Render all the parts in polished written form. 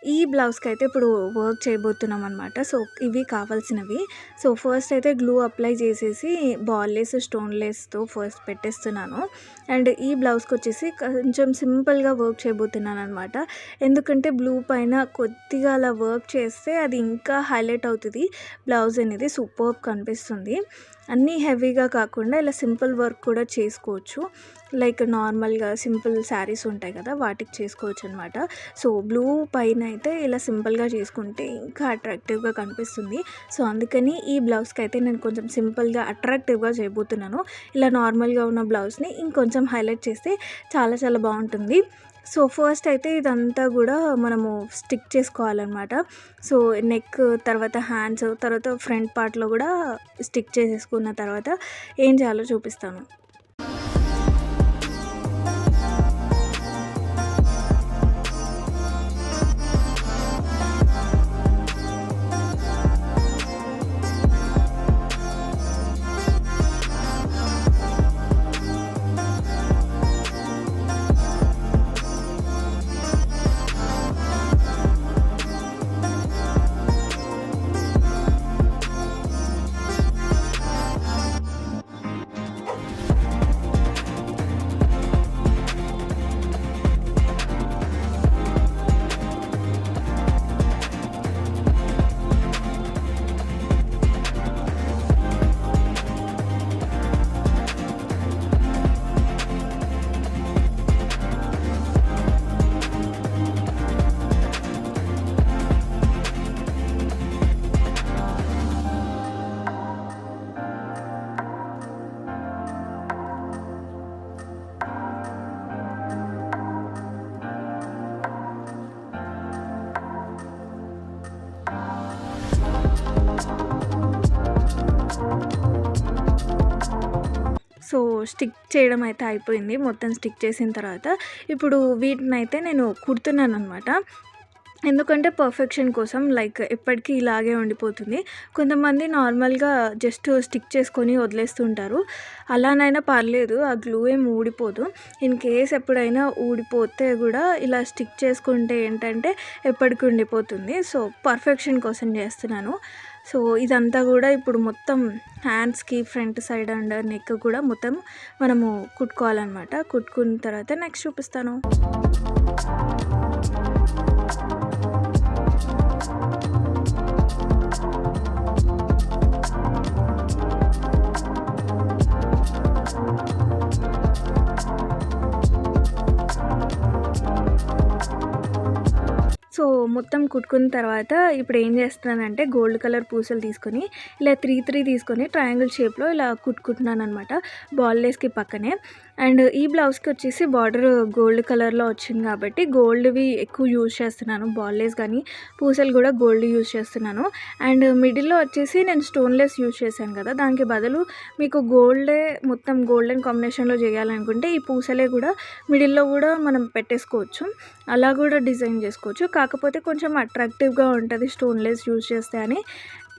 ఈ బ్లౌజ్‌కి అయితే ఇప్పుడు వర్క్ చేయబోతున్నాం అనమాట. సో, ఇవి కావాల్సినవి. సో, ఫస్ట్ అయితే గ్లూ అప్లై చేసేసి బాల్ లేస్, స్టోన్ లేస్‌తో ఫస్ట్ పెట్టేస్తున్నాను. అండ్ ఈ బ్లౌజ్‌కొచ్చేసి కొంచెం సింపుల్‌గా వర్క్ చేయబోతున్నాననమాట. ఎందుకంటే బ్లూ పైన కొద్దిగా అలా వర్క్ చేస్తే అది ఇంకా హైలైట్ అవుతది. బ్లౌజ్ అనేది సూపర్బ్ కనిపిస్తుంది. అన్నీ హెవీగా కాకుండా ఇలా సింపుల్ వర్క్ కూడా చేసుకోవచ్చు. లైక్ నార్మల్‌గా సింపుల్ శారీస్ ఉంటాయి కదా! వాటికి చేసుకోవచ్చనమాట. సో, బ్లూ పైన అయితే ఇలా సింపుల్‌గా చేసుకుంటే ఇంకా అట్రాక్టివ్‌గా కనిపిస్తుంది. సో, అందుకని ఈ బ్లౌజ్‌కైతే నేను కొంచెం సింపుల్‌గా అట్రాక్టివ్‌గా చేయబోతున్నాను. ఇలా నార్మల్‌గా ఉన్న బ్లౌజ్‌ని ఇంకొంచెం హైలైట్ చేస్తే చాలా చాలా బావుంటుంది. సో, ఫస్ట్ అయితే ఇదంతా గూడా మనము స్టిక్ చేసుకోవాలనమాట. సో, నెక్, తర్వాత హ్యాండ్స్, తర్వాత ఫ్రంట్ పార్ట్‌లో గూడా స్టిక్ చేసేసుకున్న తర్వాత ఏం చేయాలో చూపిస్తాను. సో, స్టిక్ చేయడం అయితే అయిపోయింది. మొత్తం స్టిక్ చేసిన తర్వాత ఇప్పుడు వీటినైతే నేను కుడుతున్నాననమాట. ఎందుకంటే పర్ఫెక్షన్ కోసం, లైక్ ఎప్పటికీ ఇలాగే ఉండిపోతుంది. కొంతమంది నార్మల్‌గా జస్ట్ స్టిక్ చేసుకొని వదిలేస్తుంటారు. అలానైనా పర్లేదు, ఆ గ్లూ ఏమి ఊడిపోదు. ఇన్ కేస్ ఎప్పుడైనా ఊడిపోతే గూడా ఇలా స్టిక్ చేసుకుంటే ఏంటంటే ఎప్పటికి ఉండిపోతుంది. సో, పర్ఫెక్షన్ కోసం చేస్తున్నాను. సో, ఇదంతా గూడా ఇప్పుడు మొత్తం హ్యాండ్స్‌కి ఫ్రంట్ సైడ్ అండ్ నెక్ కూడా మొత్తం మనము కుట్టుకోవాలనమాట. కుట్టుకున్న తర్వాత నెక్స్ట్ చూపిస్తాను. సో, మొత్తం కుట్టుకున్న తర్వాత ఇప్పుడు ఏం చేస్తున్నానంటే గోల్డ్ కలర్ పూసలు తీసుకొని ఇలా 3 తీసుకొని ట్రయాంగిల్ షేప్‌లో ఇలా కుట్టుకుంటున్నాననమాట. బాల్ లేస్‌కి పక్కనే. అండ్ ఈ బ్లౌజ్‌కి వచ్చేసి బార్డర్ గోల్డ్ కలర్‌లో వచ్చింది కాబట్టి గోల్డ్‌వి ఎక్కువ యూజ్ చేస్తున్నాను. బాల్ లేస్ కానీ పూసలు కూడా గోల్డ్ యూజ్ చేస్తున్నాను. అండ్ మిడిల్‌లో వచ్చేసి నేను స్టోన్ లేస్ యూజ్ చేశాను కదా! దానికి బదులు మీకు గోల్డే మొత్తం గోల్డెన్ కాంబినేషన్‌లో చేయాలనుకుంటే ఈ పూసలే కూడా మిడిల్‌లో కూడా మనం పెట్టేసుకోవచ్చు. అలా కూడా డిజైన్ చేసుకోవచ్చు. కాకపోతే కొంచెం అట్రాక్టివ్‌గా ఉంటది స్టోన్ లేస్ యూజ్ చేస్తే అని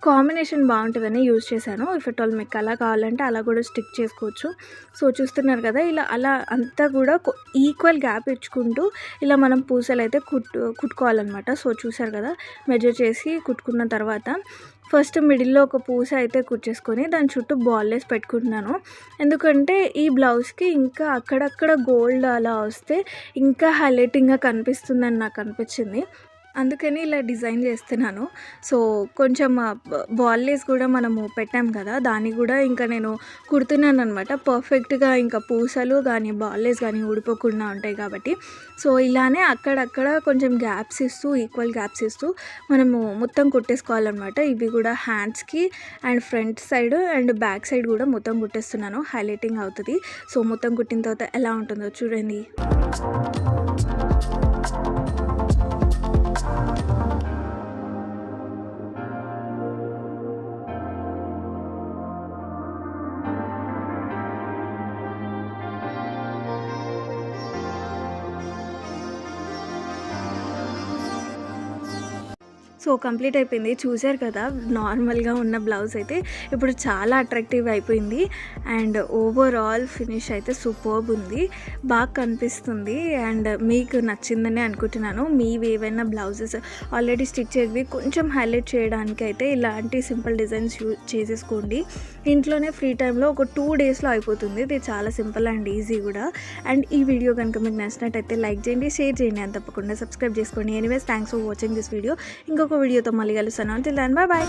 కాంబినేషన్ బావుంటదని యూజ్ చేశాను. ఇఫ్ ఎట్ ఆల్ మీకు అలా కావాలంటే అలా కూడా స్టిక్ చేసుకోవచ్చు. సో, చూస్తున్నారు కదా! ఇలా అలా అంతా కూడా ఈక్వల్ గ్యాప్ ఇచ్చుకుంటూ ఇలా మనం పూసలైతే కుట్టుకోవాలనమాట. సో, చూసారు కదా! మెజర్ చేసి కుట్టుకున్న తర్వాత ఫస్ట్ మిడిల్‌లో ఒక పూస అయితే కుచ్చేసుకొని దాని చుట్టూ బాల్ లేస్ పెట్టుకుంటున్నాను. ఎందుకంటే ఈ బ్లౌజ్‌కి ఇంకా అక్కడక్కడ గోల్డ్ అలా వస్తే ఇంకా హైలైటింగ్‌గా కనిపిస్తుందని నాకు అనిపించింది. అందుకని ఇలా డిజైన్ చేస్తున్నాను. సో, కొంచెం బాల్ లేస్ కూడా మనము పెట్టాం కదా! దాన్ని కూడా ఇంకా నేను కుడుతున్నాననమాట. పర్ఫెక్ట్‌గా ఇంకా పూసలు గానీ, బాల్ లేస్ గానీ ఊడిపోకుండా ఉంటాయి కాబట్టి. సో, ఇలానే అక్కడక్కడ కొంచెం గ్యాప్స్ ఇస్తూ, ఈక్వల్ గ్యాప్స్ ఇస్తూ మనము మొత్తం కుట్టేసుకోవాలనమాట. ఇవి కూడా హ్యాండ్స్‌కి and front side and back side కూడా మొత్తం కుట్టేస్తున్నాను. హైలైటింగ్ అవుతది. సో, మొత్తం కుట్టిన తర్వాత ఎలా ఉంటుందో చూడండి. సో కంప్లీట్ అయిపోయింది. చూసారు కదా నార్మల్గా ఉన్న బ్లౌజ్ అయితే ఇప్పుడు చాలా అట్రాక్టివ్ అయిపోయింది. అండ్ ఓవరాల్ ఫినిష్ అయితే సూపర్బ్ ఉంది, బాగా కనిపిస్తుంది. అండ్ మీకు నచ్చిందని అనుకుంటున్నాను. మీవి ఏవైనా బ్లౌజెస్ ఆల్రెడీ స్టిచ్ చేసి కొంచెం హైలైట్ చేయడానికి అయితే ఇలాంటి సింపుల్ డిజైన్స్ యూజ్ చేసేసుకోండి. ఇంట్లోనే ఫ్రీ టైంలో ఒక 2 డేస్లో అయిపోతుంది. ఇది చాలా సింపుల్ అండ్ ఈజీ కూడా. అండ్ ఈ వీడియో కనుక మీకు నచ్చినట్టయితే లైక్ చేయండి, షేర్ చేయండి, అండ్ తప్పకుండా సబ్స్క్రైబ్ చేసుకోండి. Anyways thanks for watching this video. ఇంకొక వీడియోతో మళ్ళీ కలుస్తాను. Until then bye bye.